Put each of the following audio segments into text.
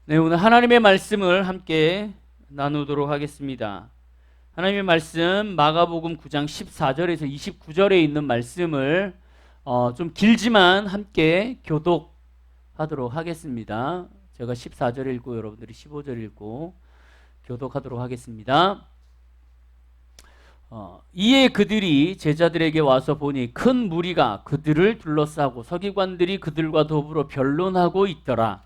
네, 오늘 하나님의 말씀을 함께 나누도록 하겠습니다. 하나님의 말씀 마가복음 9장 14절에서 29절에 있는 말씀을 좀 길지만 함께 교독하도록 하겠습니다. 제가 14절 읽고 여러분들이 15절 읽고 교독하도록 하겠습니다. 이에 그들이 제자들에게 와서 보니 큰 무리가 그들을 둘러싸고 서기관들이 그들과 더불어 변론하고 있더라.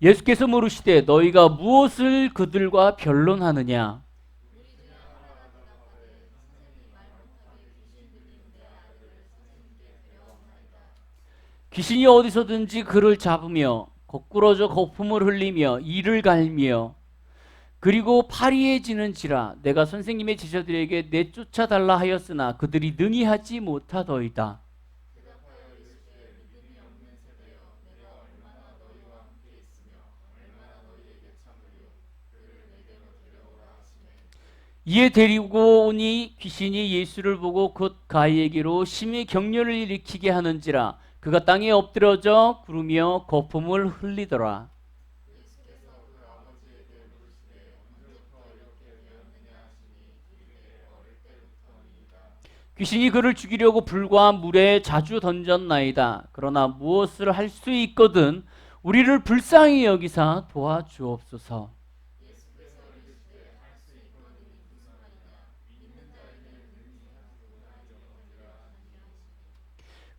예수께서 물으시되 너희가 무엇을 그들과 변론하느냐? 귀신이 어디서든지 그를 잡으며 거꾸러져 거품을 흘리며 이를 갈며 그리고 파리해지는지라 내가 선생님의 제자들에게 내쫓아 달라 하였으나 그들이 능히 하지 못하더이다. 이에 데리고 오니 귀신이 예수를 보고 곧 가히에게로 심히 격려를 일으키게 하는지라 그가 땅에 엎드러져 구르며 거품을 흘리더라. 귀신이 그를 죽이려고 불과 물에 자주 던졌나이다. 그러나 무엇을 할 수 있거든 우리를 불쌍히 여기사 도와주옵소서.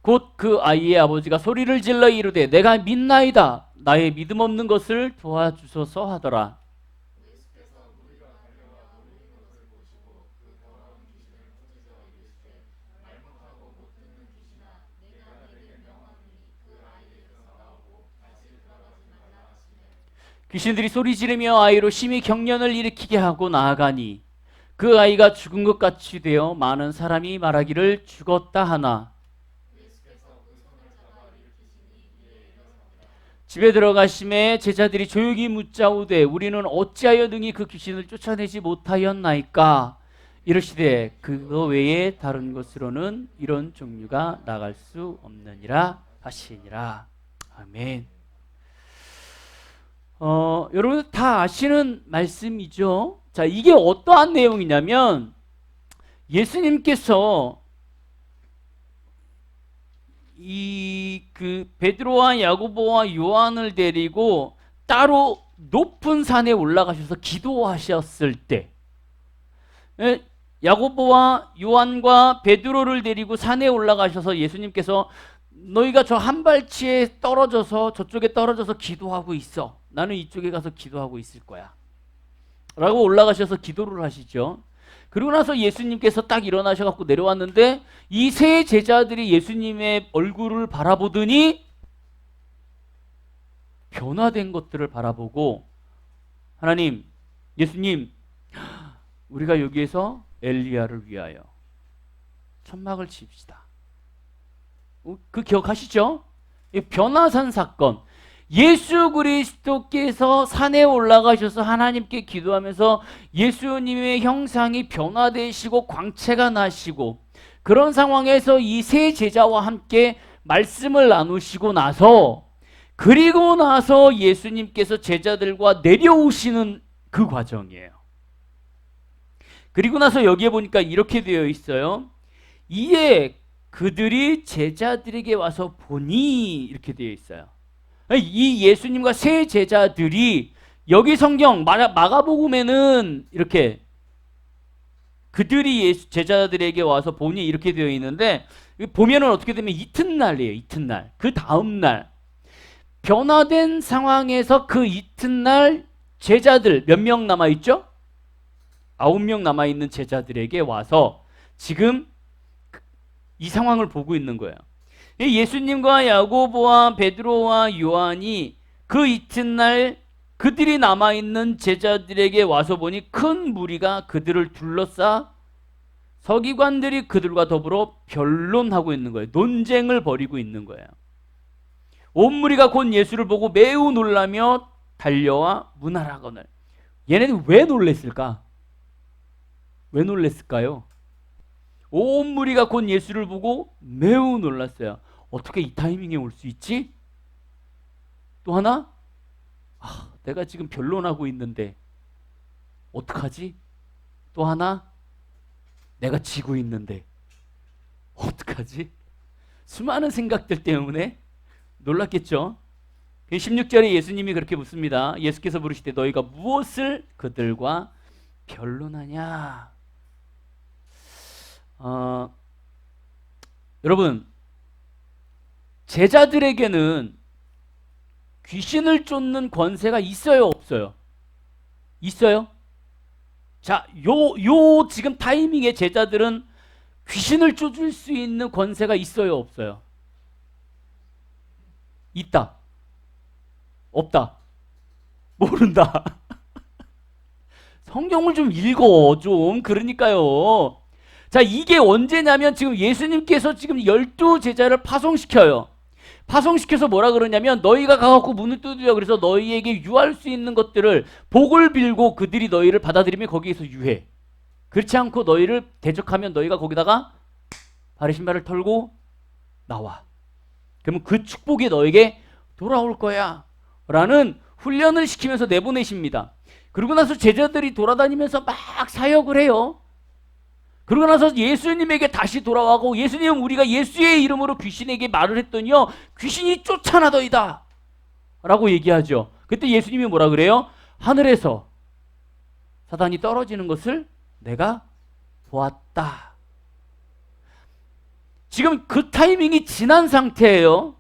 곧 그 아이의 아버지가 소리를 질러 이르되 내가 믿나이다. 나의 믿음 없는 것을 도와주소서 하더라. 귀신들이 소리 지르며 아이로 심히 경련을 일으키게 하고 나아가니 그 아이가 죽은 것 같이 되어 많은 사람이 말하기를 죽었다 하나. 집에 들어가심에 제자들이 조용히 묻자오되 우리는 어찌하여 능히 그 귀신을 쫓아내지 못하였나이까. 이르시되 그거 외에 다른 것으로는 이런 종류가 나갈 수 없느니라 하시니라. 아멘. 여러분 다 아시는 말씀이죠. 자, 이게 어떠한 내용이냐면 예수님께서 그 베드로와 야고보와 요한을 데리고 따로 높은 산에 올라가셔서 기도하셨을 때, 야고보와 요한과 베드로를 데리고 산에 올라가셔서 예수님께서 너희가 저 한 발치에 떨어져서 저쪽에 떨어져서 기도하고 있어. 나는 이쪽에 가서 기도하고 있을 거야. 라고 올라가셔서 기도를 하시죠. 그리고 나서 예수님께서 딱 일어나셔갖고 내려왔는데 이 세 제자들이 예수님의 얼굴을 바라보더니 변화된 것들을 바라보고 하나님, 예수님, 우리가 여기에서 엘리야를 위하여 천막을 칩시다. 그 기억하시죠? 변화산 사건. 예수 그리스도께서 산에 올라가셔서 하나님께 기도하면서 예수님의 형상이 변화되시고 광채가 나시고 그런 상황에서 이 세 제자와 함께 말씀을 나누시고 나서 그리고 나서 예수님께서 제자들과 내려오시는 그 과정이에요. 그리고 나서 여기에 보니까 이렇게 되어 있어요. 이에 그들이 제자들에게 와서 보니 이렇게 되어 있어요. 이 예수님과 세 제자들이 여기 성경 마가복음에는 이렇게 그들이 제자들에게 와서 보니 이렇게 되어 있는데 보면은 어떻게 되면 이튿날이에요. 이튿날. 그 다음날 변화된 상황에서 그 이튿날 제자들 몇 명 남아있죠? 9명 남아있는 제자들에게 와서 지금 이 상황을 보고 있는 거예요. 예수님과 야고보와 베드로와 요한이 그 이튿날 그들이 남아있는 제자들에게 와서 보니 큰 무리가 그들을 둘러싸 서기관들이 그들과 더불어 변론하고 있는 거예요. 논쟁을 벌이고 있는 거예요. 온 무리가 곧 예수를 보고 매우 놀라며 달려와 문하라거늘. 얘네들 왜 놀랬을까? 왜 놀랬을까요? 온 무리가 곧 예수를 보고 매우 놀랐어요. 어떻게 이 타이밍에 올 수 있지? 또 하나, 내가 지금 변론하고 있는데 어떡하지? 또 하나, 내가 지고 있는데 어떡하지? 수많은 생각들 때문에 놀랐겠죠? 16절에 예수님이 그렇게 묻습니다. 예수께서 물으시되 너희가 무엇을 그들과 변론하냐? 여러분, 제자들에게는 귀신을 쫓는 권세가 있어요, 없어요? 있어요? 자, 요 지금 타이밍에 제자들은 귀신을 쫓을 수 있는 권세가 있어요, 없어요? 있다. 없다. 모른다. 성경을 좀 읽어, 좀. 그러니까요. 자, 이게 언제냐면 지금 예수님께서 지금 12제자를 파송시켜요. 파송시켜서 뭐라 그러냐면 너희가 가갖고 문을 두드려 그래서 너희에게 유할 수 있는 것들을 복을 빌고 그들이 너희를 받아들이면 거기에서 유해. 그렇지 않고 너희를 대적하면 너희가 거기다가 발의 신발을 털고 나와. 그러면 그 축복이 너에게 돌아올 거야 라는 훈련을 시키면서 내보내십니다. 그러고 나서 제자들이 돌아다니면서 막 사역을 해요. 그러고 나서 예수님에게 다시 돌아와고 예수님은 우리가 예수의 이름으로 귀신에게 말을 했더니요 귀신이 쫓아나더이다 라고 얘기하죠. 그때 예수님이 뭐라 그래요? 하늘에서 사단이 떨어지는 것을 내가 보았다. 지금 그 타이밍이 지난 상태예요.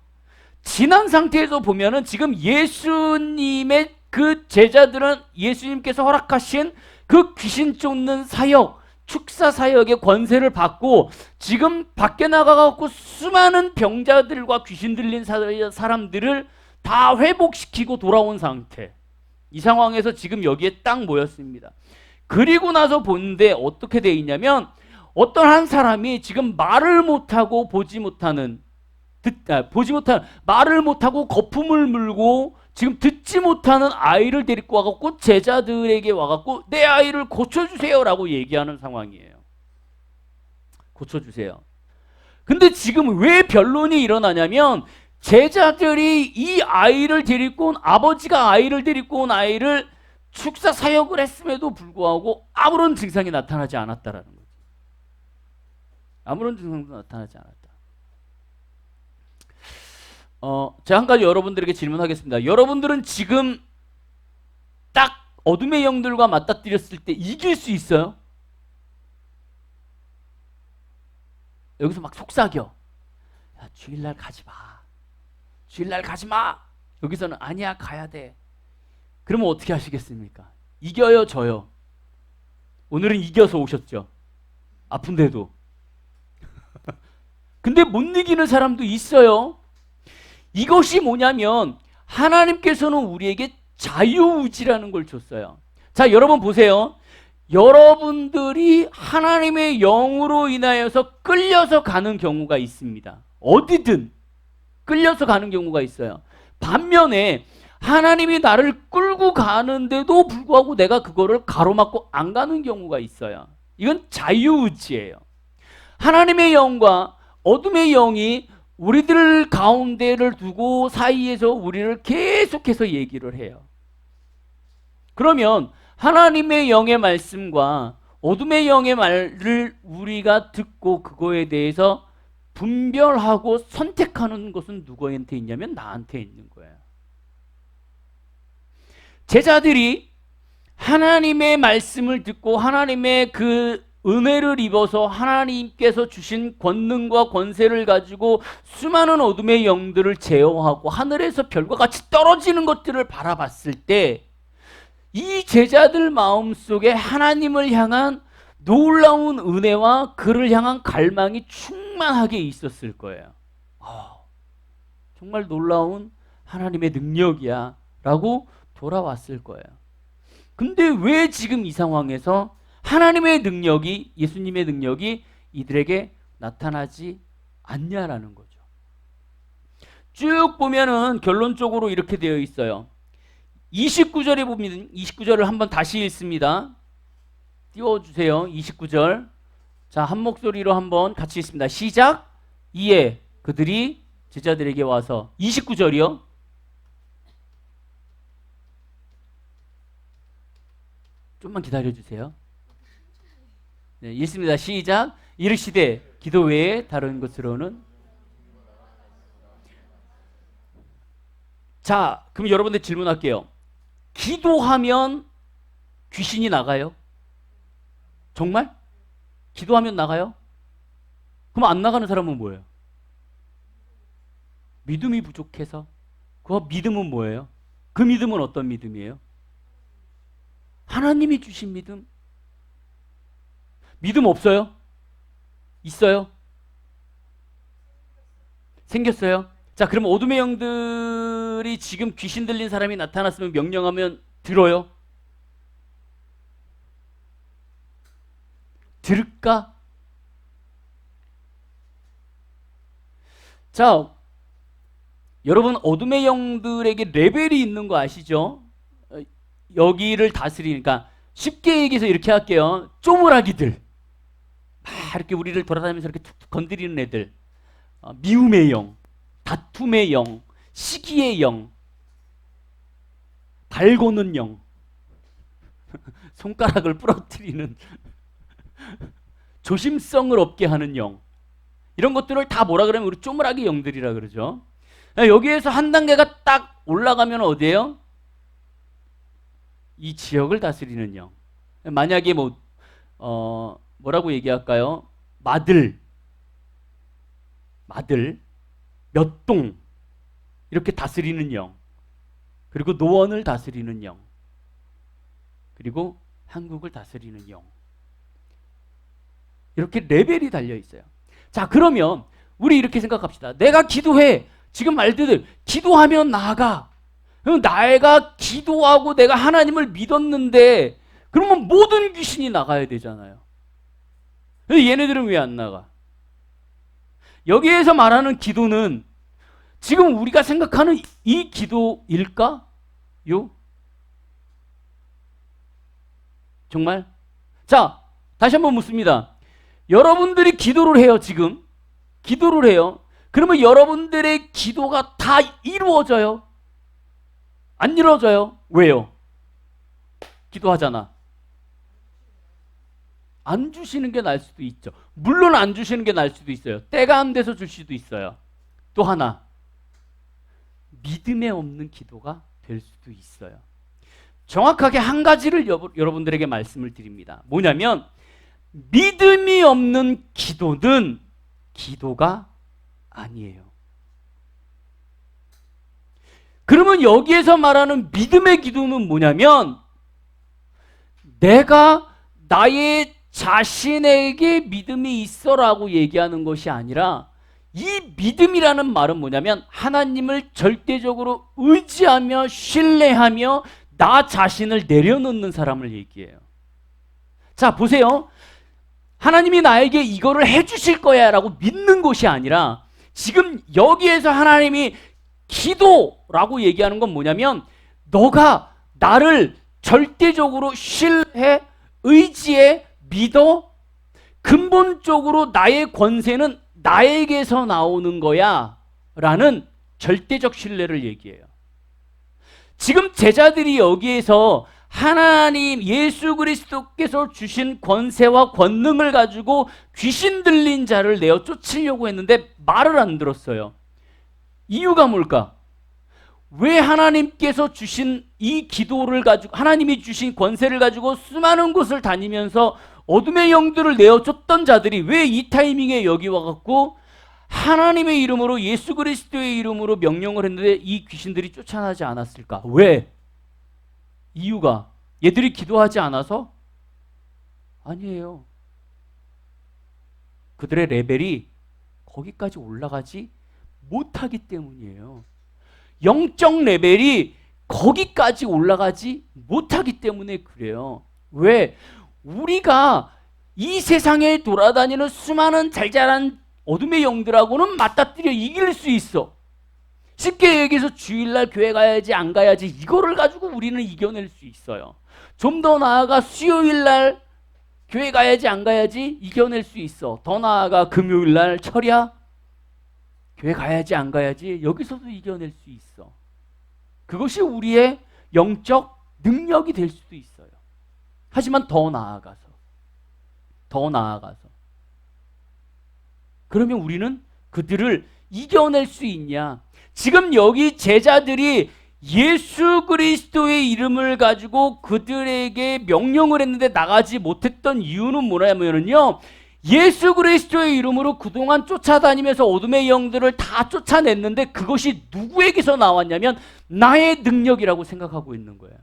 지난 상태에서 보면은 지금 예수님의 그 제자들은 예수님께서 허락하신 그 귀신 쫓는 사역, 축사 사역의 권세를 받고 지금 밖에 나가갖고 수많은 병자들과 귀신 들린 사람들을 다 회복시키고 돌아온 상태. 이 상황에서 지금 여기에 딱 모였습니다. 그리고 나서 보는데 어떻게 돼 있냐면 어떤 한 사람이 지금 말을 못하고 보지 못하는 말을 못하고 거품을 물고 지금 듣지 못하는 아이를 데리고 와갖고 제자들에게 와갖고 내 아이를 고쳐주세요 라고 얘기하는 상황이에요. 고쳐주세요. 근데 지금 왜 변론이 일어나냐면 제자들이 이 아이를 데리고 온 아버지가 아이를 데리고 온 아이를 축사 사역을 했음에도 불구하고 아무런 증상이 나타나지 않았다라는 거죠. 아무런 증상도 나타나지 않았다. 제가 한 가지 여러분들에게 질문하겠습니다. 여러분들은 지금 딱 어둠의 영들과 맞닥뜨렸을 때 이길 수 있어요? 여기서 막 속삭여. 야, 주일날 가지 마. 주일날 가지 마. 여기서는 아니야, 가야 돼. 그러면 어떻게 하시겠습니까? 이겨요, 져요? 오늘은 이겨서 오셨죠? 아픈데도. 근데 못 이기는 사람도 있어요. 이것이 뭐냐면 하나님께서는 우리에게 자유의지라는 걸 줬어요. 자, 여러분 보세요. 여러분들이 하나님의 영으로 인하여서 끌려서 가는 경우가 있습니다. 어디든 끌려서 가는 경우가 있어요. 반면에 하나님이 나를 끌고 가는데도 불구하고 내가 그거를 가로막고 안 가는 경우가 있어요. 이건 자유의지예요. 하나님의 영과 어둠의 영이 우리들 가운데를 두고 사이에서 우리를 계속해서 얘기를 해요. 그러면 하나님의 영의 말씀과 어둠의 영의 말을 우리가 듣고 그거에 대해서 분별하고 선택하는 것은 누구한테 있냐면 나한테 있는 거예요. 제자들이 하나님의 말씀을 듣고 하나님의 그 은혜를 입어서 하나님께서 주신 권능과 권세를 가지고 수많은 어둠의 영들을 제어하고 하늘에서 별과 같이 떨어지는 것들을 바라봤을 때 이 제자들 마음속에 하나님을 향한 놀라운 은혜와 그를 향한 갈망이 충만하게 있었을 거예요. 정말 놀라운 하나님의 능력이야 라고 돌아왔을 거예요. 근데 왜 지금 이 상황에서 하나님의 능력이, 예수님의 능력이 이들에게 나타나지 않냐라는 거죠. 쭉 보면은 결론적으로 이렇게 되어 있어요. 29절에 보면 29절을 한번 다시 읽습니다. 띄워주세요. 29절. 자, 한 목소리로 한번 같이 읽습니다. 시작. 이에 그들이 제자들에게 와서 29절이요. 좀만 기다려 주세요. 네, 읽습니다. 시작. 이르시되 기도 외에 다른 것으로는. 자, 그럼 여러분들 질문할게요. 기도하면 귀신이 나가요? 정말? 기도하면 나가요? 그럼 안 나가는 사람은 뭐예요? 믿음이 부족해서. 그 믿음은 뭐예요? 그 믿음은 어떤 믿음이에요? 하나님이 주신 믿음. 믿음 없어요? 있어요? 생겼어요? 자, 그럼 어둠의 영들이 지금 귀신 들린 사람이 나타났으면 명령하면 들어요? 들을까? 자, 여러분 어둠의 영들에게 레벨이 있는 거 아시죠? 여기를 다스리니까 쉽게 얘기해서 이렇게 할게요. 쪼무라기들, 막 이렇게 우리를 돌아다니면서 이렇게 툭툭 건드리는 애들, 미움의 영, 다툼의 영, 시기의 영, 달고는 영, 손가락을 부러뜨리는 조심성을 없게 하는 영, 이런 것들을 다 뭐라 그러면 우리 쪼무라기 영들이라 그러죠. 여기에서 한 단계가 딱 올라가면 어디예요? 이 지역을 다스리는 영. 만약에 뭐라고 얘기할까요? 마들, 몇 동 이렇게 다스리는 영, 그리고 노원을 다스리는 영, 그리고 한국을 다스리는 영. 이렇게 레벨이 달려 있어요. 자, 그러면 우리 이렇게 생각합시다. 내가 기도해. 지금 말들 기도하면 나아가. 그럼 내가 기도하고 내가 하나님을 믿었는데 그러면 모든 귀신이 나가야 되잖아요. 얘네들은 왜 안 나가? 여기에서 말하는 기도는 지금 우리가 생각하는 이 기도일까요? 정말? 자, 다시 한번 묻습니다. 여러분들이 기도를 해요, 지금. 기도를 해요. 그러면 여러분들의 기도가 다 이루어져요? 안 이루어져요? 왜요? 기도하잖아. 안 주시는 게 나을 수도 있죠. 물론 안 주시는 게 나을 수도 있어요. 때가 안 돼서 줄 수도 있어요. 또 하나, 믿음에 없는 기도가 될 수도 있어요. 정확하게 한 가지를 여러분들에게 말씀을 드립니다. 뭐냐면 믿음이 없는 기도는 기도가 아니에요. 그러면 여기에서 말하는 믿음의 기도는 뭐냐면 내가 나의 자신에게 믿음이 있어라고 얘기하는 것이 아니라 이 믿음이라는 말은 뭐냐면 하나님을 절대적으로 의지하며 신뢰하며 나 자신을 내려놓는 사람을 얘기해요. 자, 보세요. 하나님이 나에게 이거를 해주실 거야 라고 믿는 것이 아니라 지금 여기에서 하나님이 기도라고 얘기하는 건 뭐냐면 너가 나를 절대적으로 신뢰해, 의지해, 믿어, 근본적으로 나의 권세는 나에게서 나오는 거야 라는 절대적 신뢰를 얘기해요. 지금 제자들이 여기에서 하나님 예수 그리스도께서 주신 권세와 권능을 가지고 귀신 들린 자를 내어 쫓으려고 했는데 말을 안 들었어요. 이유가 뭘까? 왜 하나님께서 주신 이 기도를 가지고 하나님이 주신 권세를 가지고 수많은 곳을 다니면서 어둠의 영들을 내어 쫓던 자들이 왜 이 타이밍에 여기 와갖고 하나님의 이름으로 예수 그리스도의 이름으로 명령을 했는데 이 귀신들이 쫓아나지 않았을까? 왜? 이유가 얘들이 기도하지 않아서? 아니에요. 그들의 레벨이 거기까지 올라가지 못하기 때문이에요. 영적 레벨이 거기까지 올라가지 못하기 때문에 그래요. 왜? 우리가 이 세상에 돌아다니는 수많은 잘잘한 어둠의 영들하고는 맞닥뜨려 이길 수 있어. 쉽게 얘기해서 주일날 교회 가야지 안 가야지 이거를 가지고 우리는 이겨낼 수 있어요. 좀 더 나아가 수요일날 교회 가야지 안 가야지 이겨낼 수 있어. 더 나아가 금요일날 철야 교회 가야지 안 가야지 여기서도 이겨낼 수 있어. 그것이 우리의 영적 능력이 될 수도 있어요. 하지만 더 나아가서 그러면 우리는 그들을 이겨낼 수 있냐? 지금 여기 제자들이 예수 그리스도의 이름을 가지고 그들에게 명령을 했는데 나가지 못했던 이유는 뭐냐면요, 예수 그리스도의 이름으로 그동안 쫓아다니면서 어둠의 영들을 다 쫓아냈는데 그것이 누구에게서 나왔냐면 나의 능력이라고 생각하고 있는 거예요.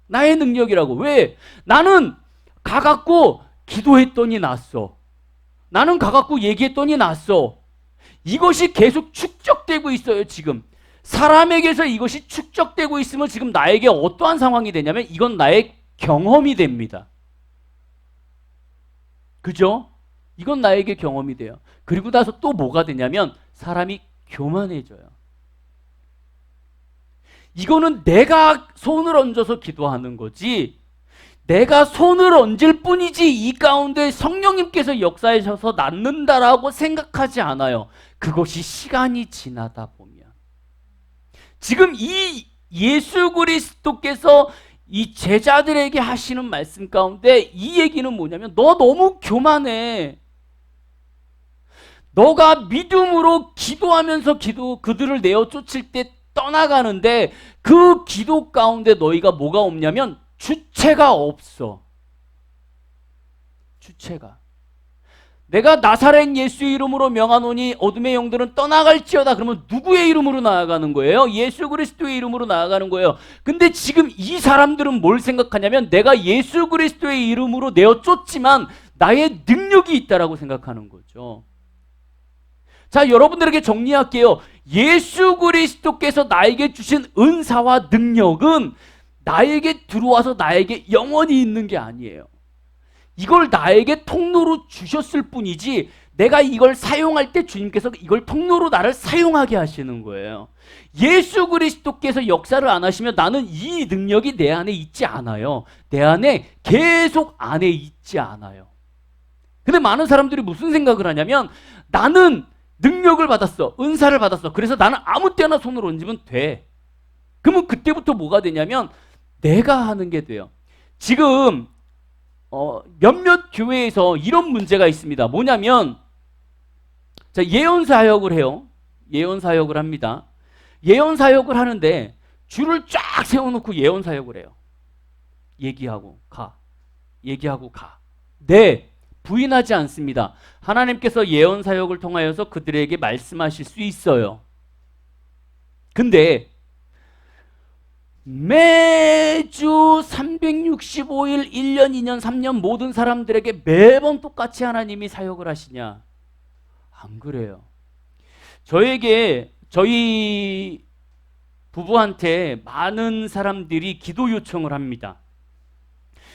나의 능력이라고. 왜? 나는 가갖고 기도했더니 났어. 나는 가갖고 얘기했더니 났어. 이것이 계속 축적되고 있어요. 지금 사람에게서 이것이 축적되고 있으면 지금 나에게 어떠한 상황이 되냐면 이건 나의 경험이 됩니다. 그죠? 이건 나에게 경험이 돼요. 그리고 나서 또 뭐가 되냐면 사람이 교만해져요. 이거는 내가 손을 얹어서 기도하는 거지, 내가 손을 얹을 뿐이지 이 가운데 성령님께서 역사하셔서 낫는다라고 생각하지 않아요. 그것이 시간이 지나다 보면. 지금 이 예수 그리스도께서 이 제자들에게 하시는 말씀 가운데 이 얘기는 뭐냐면 너 너무 교만해. 너가 믿음으로 기도하면서 그들을 내어 쫓을 때 떠나가는데 그 기도 가운데 너희가 뭐가 없냐면 주체가 없어. 주체가. 내가 나사렛 예수 이름으로 명하노니 어둠의 영들은 떠나갈지어다. 그러면 누구의 이름으로 나아가는 거예요? 예수 그리스도의 이름으로 나아가는 거예요. 근데 지금 이 사람들은 뭘 생각하냐면 내가 예수 그리스도의 이름으로 내어 쫓지만 나의 능력이 있다라고 생각하는 거죠. 자, 여러분들에게 정리할게요. 예수 그리스도께서 나에게 주신 은사와 능력은 나에게 들어와서 나에게 영원히 있는 게 아니에요. 이걸 나에게 통로로 주셨을 뿐이지 내가 이걸 사용할 때 주님께서 이걸 통로로 나를 사용하게 하시는 거예요. 예수 그리스도께서 역사를 안 하시면 나는 이 능력이 내 안에 있지 않아요. 내 안에 계속 안에 있지 않아요. 근데 많은 사람들이 무슨 생각을 하냐면 나는 능력을 받았어. 은사를 받았어. 그래서 나는 아무 때나 손을 얹으면 돼. 그러면 그때부터 뭐가 되냐면 내가 하는 게 돼요. 지금 몇몇 교회에서 이런 문제가 있습니다. 뭐냐면 자, 예언 사역을 해요. 예언 사역을 합니다. 예언 사역을 하는데 줄을 쫙 세워놓고 예언 사역을 해요. 얘기하고 가. 얘기하고 가. 네, 부인하지 않습니다. 하나님께서 예언 사역을 통하여서 그들에게 말씀하실 수 있어요. 근데 매주 365일 1년, 2년, 3년 모든 사람들에게 매번 똑같이 하나님이 사역을 하시냐? 안 그래요. 저희 부부한테 많은 사람들이 기도 요청을 합니다.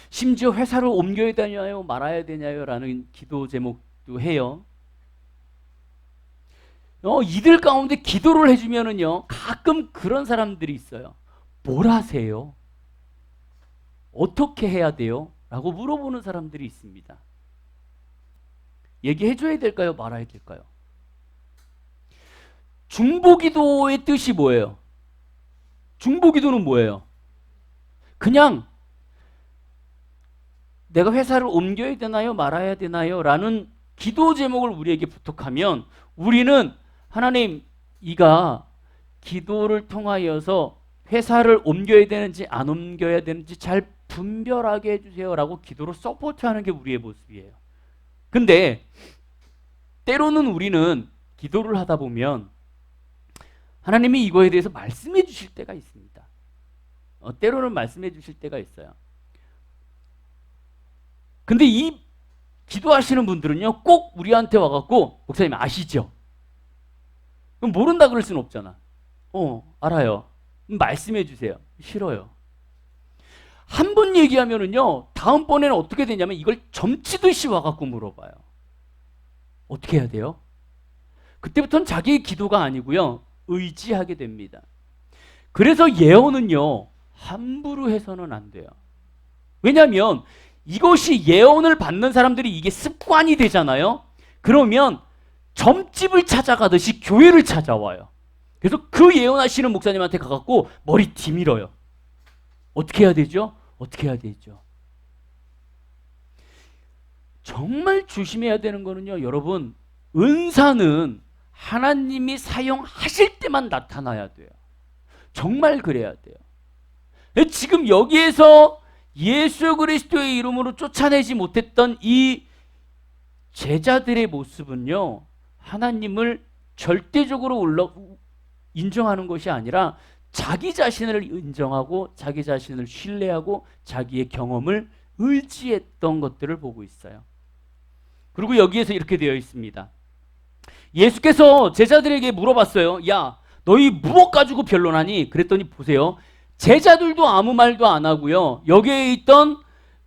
심지어 회사를 옮겨야 되나요? 말아야 되나요? 라는 기도 제목도 해요. 이들 가운데 기도를 해주면은요, 가끔 그런 사람들이 있어요. 뭘 하세요? 어떻게 해야 돼요? 라고 물어보는 사람들이 있습니다. 얘기해줘야 될까요? 말아야 될까요? 중보기도의 뜻이 뭐예요? 중보기도는 뭐예요? 그냥 내가 회사를 옮겨야 되나요? 말아야 되나요? 라는 기도 제목을 우리에게 부탁하면 우리는 하나님, 이가 기도를 통하여서 회사를 옮겨야 되는지 안 옮겨야 되는지 잘 분별하게 해주세요 라고 기도로 서포트하는 게 우리의 모습이에요. 근데 때로는 우리는 기도를 하다 보면 하나님이 이거에 대해서 말씀해 주실 때가 있습니다. 때로는 말씀해 주실 때가 있어요. 근데 이 기도하시는 분들은요, 꼭 우리한테 와갖고 목사님 아시죠? 그럼 모른다 그럴 수는 없잖아. 알아요. 말씀해 주세요. 싫어요. 한 번 얘기하면은요, 다음번에는 어떻게 되냐면 이걸 점치듯이 와갖고 물어봐요. 어떻게 해야 돼요? 그때부터는 자기의 기도가 아니고요, 의지하게 됩니다. 그래서 예언은요, 함부로 해서는 안 돼요. 왜냐하면 이것이 예언을 받는 사람들이 이게 습관이 되잖아요. 그러면 점집을 찾아가듯이 교회를 찾아와요. 그래서 그 예언하시는 목사님한테 가갖고 머리 뒤밀어요. 어떻게 해야 되죠? 어떻게 해야 되죠? 정말 조심해야 되는 거는요, 여러분, 은사는 하나님이 사용하실 때만 나타나야 돼요. 정말 그래야 돼요. 지금 여기에서 예수 그리스도의 이름으로 쫓아내지 못했던 이 제자들의 모습은요, 하나님을 절대적으로 인정하는 것이 아니라 자기 자신을 인정하고 자기 자신을 신뢰하고 자기의 경험을 의지했던 것들을 보고 있어요. 그리고 여기에서 이렇게 되어 있습니다. 예수께서 제자들에게 물어봤어요. 야, 너희 무엇 가지고 변론하니? 그랬더니 보세요. 제자들도 아무 말도 안 하고요. 여기에 있던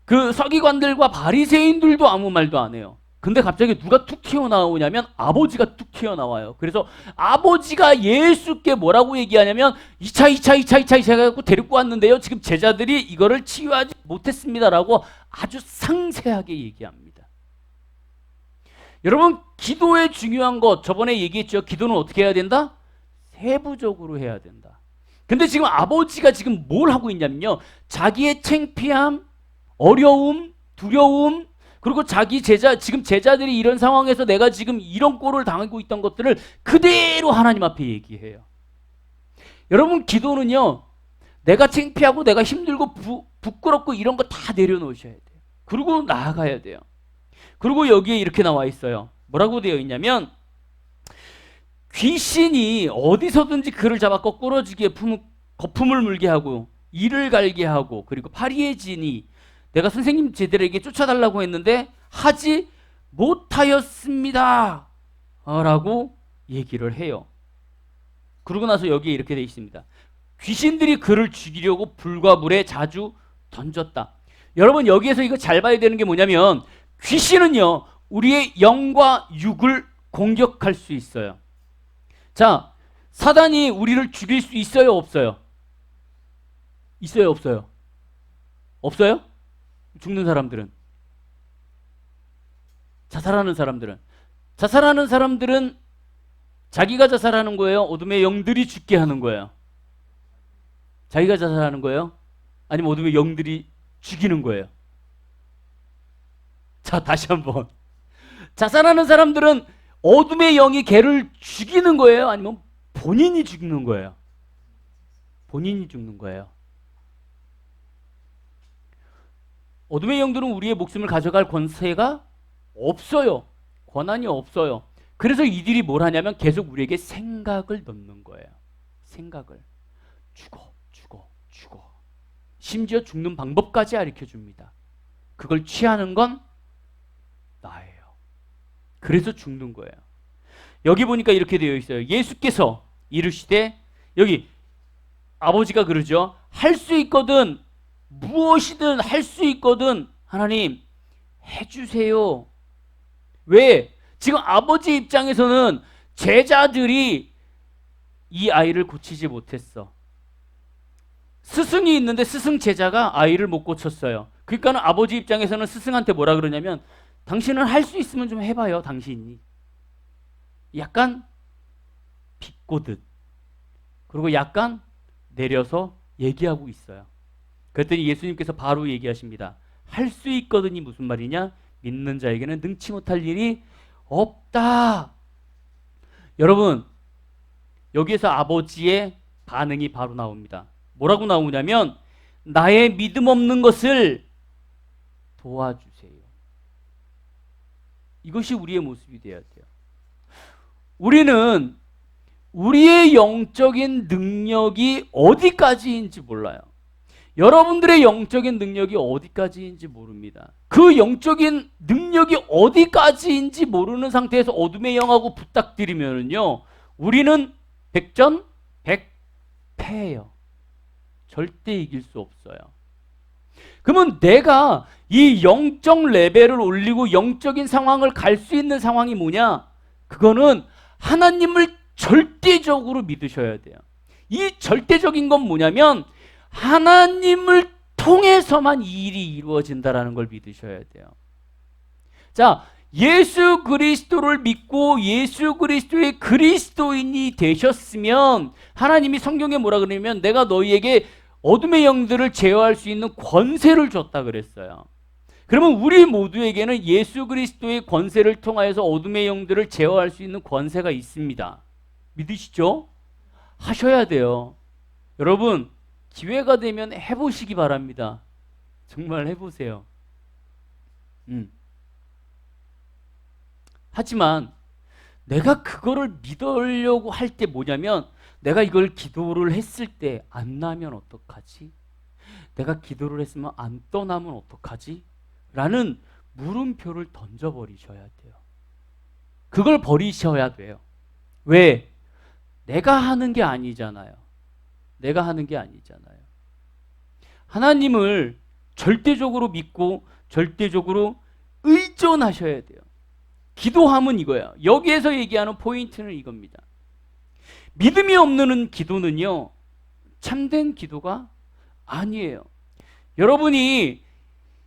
그 서기관들과 바리새인들도 아무 말도 안 해요. 근데 갑자기 누가 툭 튀어나오냐면 아버지가 툭 튀어나와요. 그래서 아버지가 예수께 뭐라고 얘기하냐면 2차 해갖고 데리고 왔는데요. 지금 제자들이 이거를 치유하지 못했습니다라고 아주 상세하게 얘기합니다. 여러분, 기도의 중요한 것 저번에 얘기했죠. 기도는 어떻게 해야 된다? 세부적으로 해야 된다. 근데 지금 아버지가 지금 뭘 하고 있냐면요. 자기의 창피함, 어려움, 두려움, 그리고 지금 제자들이 이런 상황에서 내가 지금 이런 꼴을 당하고 있던 것들을 그대로 하나님 앞에 얘기해요. 여러분, 기도는요, 내가 창피하고 내가 힘들고 부끄럽고 이런 거 다 내려놓으셔야 돼요. 그리고 나아가야 돼요. 그리고 여기에 이렇게 나와 있어요. 뭐라고 되어 있냐면, 귀신이 어디서든지 그를 잡아 거꾸러지게 거품을 물게 하고 이를 갈게 하고 그리고 파리해지니 내가 선생님 제들에게 쫓아달라고 했는데 하지 못하였습니다 라고 얘기를 해요. 그러고 나서 여기에 이렇게 되어 있습니다. 귀신들이 그를 죽이려고 불과 물에 자주 던졌다. 여러분, 여기에서 이거 잘 봐야 되는 게 뭐냐면, 귀신은요, 우리의 영과 육을 공격할 수 있어요. 자, 사단이 우리를 죽일 수 있어요, 없어요? 있어요, 없어요? 없어요? 죽는 사람들은. 자살하는 사람들은 자기가 자살하는 거예요? 어둠의 영들이 죽게 하는 거예요? 자기가 자살하는 거예요? 아니면 어둠의 영들이 죽이는 거예요? 자, 다시 한번. 자살하는 사람들은 어둠의 영이 걔를 죽이는 거예요? 아니면 본인이 죽는 거예요? 본인이 죽는 거예요. 어둠의 영들은 우리의 목숨을 가져갈 권세가 없어요. 권한이 없어요. 그래서 이들이 뭘 하냐면 계속 우리에게 생각을 넣는 거예요. 생각을. 죽어. 심지어 죽는 방법까지 가르쳐줍니다. 그걸 취하는 건 나예요. 그래서 죽는 거예요. 여기 보니까 이렇게 되어 있어요. 예수께서 이르시되, 여기 아버지가 그러죠. 할 수 있거든, 무엇이든 할 수 있거든 하나님 해주세요. 왜? 지금 아버지 입장에서는 제자들이 이 아이를 고치지 못했어. 스승이 있는데 스승 제자가 아이를 못 고쳤어요. 그러니까 아버지 입장에서는 스승한테 뭐라 그러냐면, 당신은 할 수 있으면 좀 해봐요, 당신이. 약간 비꼬듯. 그리고 약간 내려서 얘기하고 있어요. 그랬더니 예수님께서 바로 얘기하십니다. 할 수 있거든이 무슨 말이냐? 믿는 자에게는 능치 못할 일이 없다. 여러분, 여기에서 아버지의 반응이 바로 나옵니다. 뭐라고 나오냐면, 나의 믿음 없는 것을 도와주세요. 이것이 우리의 모습이 되어야 돼요. 우리는 우리의 영적인 능력이 어디까지인지 몰라요. 여러분들의 영적인 능력이 어디까지인지 모릅니다. 그 영적인 능력이 어디까지인지 모르는 상태에서 어둠의 영하고 부탁드리면요, 우리는 백전백패예요. 절대 이길 수 없어요. 그러면 내가 이 영적 레벨을 올리고 영적인 상황을 갈 수 있는 상황이 뭐냐? 그거는 하나님을 절대적으로 믿으셔야 돼요. 이 절대적인 건 뭐냐면, 하나님을 통해서만 이 일이 이루어진다라는 걸 믿으셔야 돼요. 자, 예수 그리스도를 믿고 예수 그리스도의 그리스도인이 되셨으면 하나님이 성경에 뭐라 그러냐면 내가 너희에게 어둠의 영들을 제어할 수 있는 권세를 줬다 그랬어요. 그러면 우리 모두에게는 예수 그리스도의 권세를 통하여서 어둠의 영들을 제어할 수 있는 권세가 있습니다. 믿으시죠? 하셔야 돼요. 여러분, 기회가 되면 해보시기 바랍니다. 정말 해보세요. 하지만 내가 그거를 믿으려고 할 때 뭐냐면 내가 이걸 기도를 했을 때 안 나면 어떡하지? 내가 기도를 했으면 안 떠나면 어떡하지? 라는 물음표를 던져버리셔야 돼요. 그걸 버리셔야 돼요. 왜? 내가 하는 게 아니잖아요. 내가 하는 게 아니잖아요. 하나님을 절대적으로 믿고 절대적으로 의존하셔야 돼요. 기도함은 이거야. 여기에서 얘기하는 포인트는 이겁니다. 믿음이 없는 기도는요, 참된 기도가 아니에요. 여러분이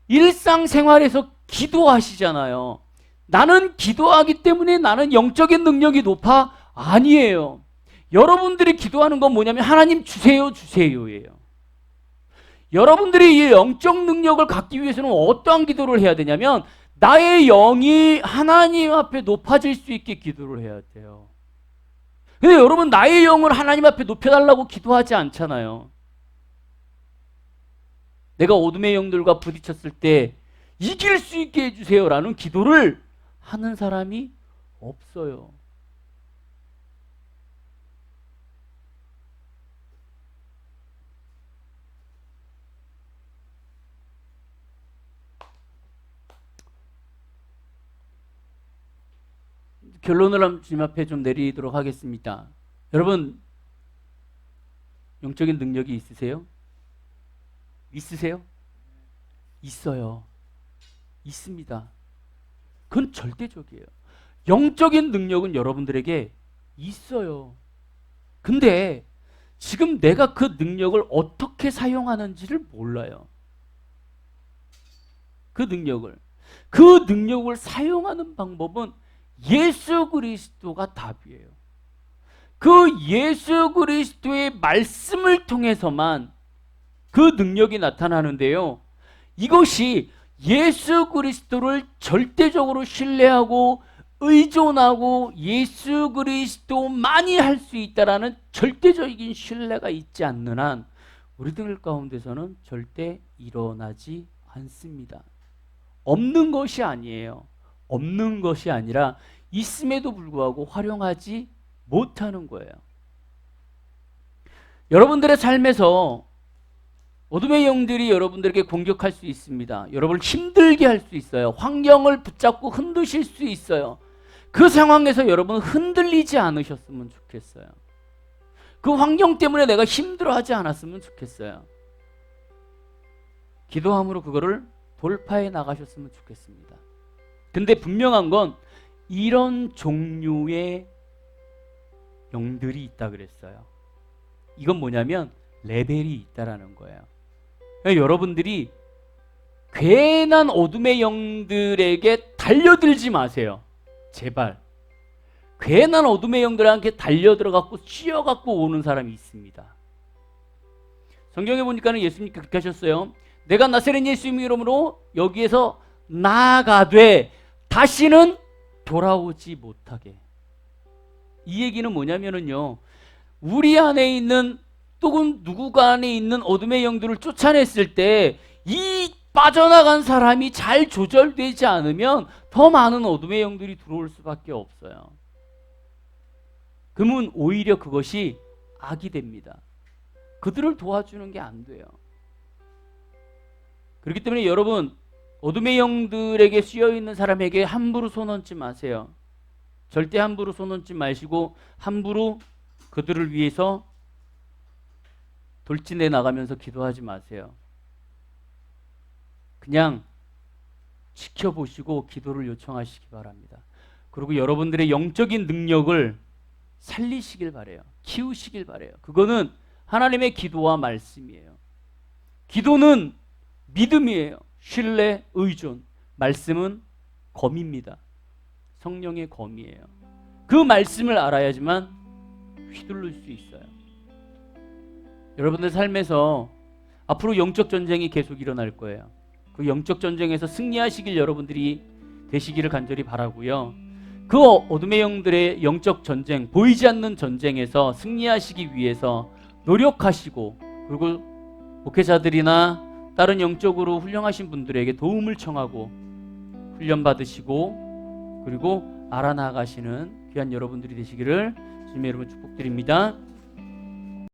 일상생활에서 기도하시잖아요. 나는 기도하기 때문에 나는 영적인 능력이 높아? 아니에요. 여러분들이 기도하는 건 뭐냐면 하나님 주세요, 주세요예요. 여러분들이 이 영적 능력을 갖기 위해서는 어떠한 기도를 해야 되냐면 나의 영이 하나님 앞에 높아질 수 있게 기도를 해야 돼요. 근데 여러분 나의 영을 하나님 앞에 높여달라고 기도하지 않잖아요. 내가 어둠의 영들과 부딪혔을 때 이길 수 있게 해주세요라는 기도를 하는 사람이 없어요. 결론을 주님 앞에 좀 내리도록 하겠습니다. 여러분, 영적인 능력이 있으세요? 있으세요? 있어요. 있습니다. 그건 절대적이에요. 영적인 능력은 여러분들에게 있어요. 근데 지금 내가 그 능력을 어떻게 사용하는지를 몰라요. 그 능력을 사용하는 방법은 예수 그리스도가 답이에요. 그 예수 그리스도의 말씀을 통해서만 그 능력이 나타나는데요. 이것이 예수 그리스도를 절대적으로 신뢰하고 의존하고 예수 그리스도만이 할 수 있다라는 절대적인 신뢰가 있지 않는 한 우리들 가운데서는 절대 일어나지 않습니다. 없는 것이 아니에요. 없는 것이 아니라 있음에도 불구하고 활용하지 못하는 거예요. 여러분들의 삶에서 어둠의 영들이 여러분들에게 공격할 수 있습니다. 여러분을 힘들게 할 수 있어요. 환경을 붙잡고 흔드실 수 있어요. 그 상황에서 여러분 흔들리지 않으셨으면 좋겠어요. 그 환경 때문에 내가 힘들어하지 않았으면 좋겠어요. 기도함으로 그거를 돌파해 나가셨으면 좋겠습니다. 근데 분명한 건 이런 종류의 영들이 있다 그랬어요. 이건 뭐냐면 레벨이 있다라는 거예요. 그러니까 여러분들이 괜한 어둠의 영들에게 달려들지 마세요. 제발. 괜한 어둠의 영들한테 달려들어갖고 씌어갖고 오는 사람이 있습니다. 성경에 보니까는 예수님이 그렇게 하셨어요. 내가 나사렛 예수님 이름으로 여기에서 나아가되 다시는 돌아오지 못하게. 이 얘기는 뭐냐면은요, 우리 안에 있는 또는 누구가 안에 있는 어둠의 영들을 쫓아냈을 때 이 빠져나간 사람이 잘 조절되지 않으면 더 많은 어둠의 영들이 들어올 수밖에 없어요. 그러면 오히려 그것이 악이 됩니다. 그들을 도와주는 게 안 돼요. 그렇기 때문에 여러분, 어둠의 영들에게 씌어있는 사람에게 함부로 손 얹지 마세요. 절대 함부로 손 얹지 마시고 함부로 그들을 위해서 돌진해 나가면서 기도하지 마세요. 그냥 지켜보시고 기도를 요청하시기 바랍니다. 그리고 여러분들의 영적인 능력을 살리시길 바래요. 키우시길 바래요. 그거는 하나님의 기도와 말씀이에요. 기도는 믿음이에요. 신뢰, 의존. 말씀은 검입니다. 성령의 검이에요. 그 말씀을 알아야지만 휘둘릴 수 있어요. 여러분들 삶에서 앞으로 영적 전쟁이 계속 일어날 거예요. 그 영적 전쟁에서 승리하시길 여러분들이 되시기를 간절히 바라고요. 그 어둠의 영들의 영적 전쟁, 보이지 않는 전쟁에서 승리하시기 위해서 노력하시고, 그리고 목회자들이나 다른 영적으로 훌륭하신 분들에게 도움을 청하고 훈련 받으시고 그리고 알아나가시는 귀한 여러분들이 되시기를 주님의 이름으로 축복드립니다.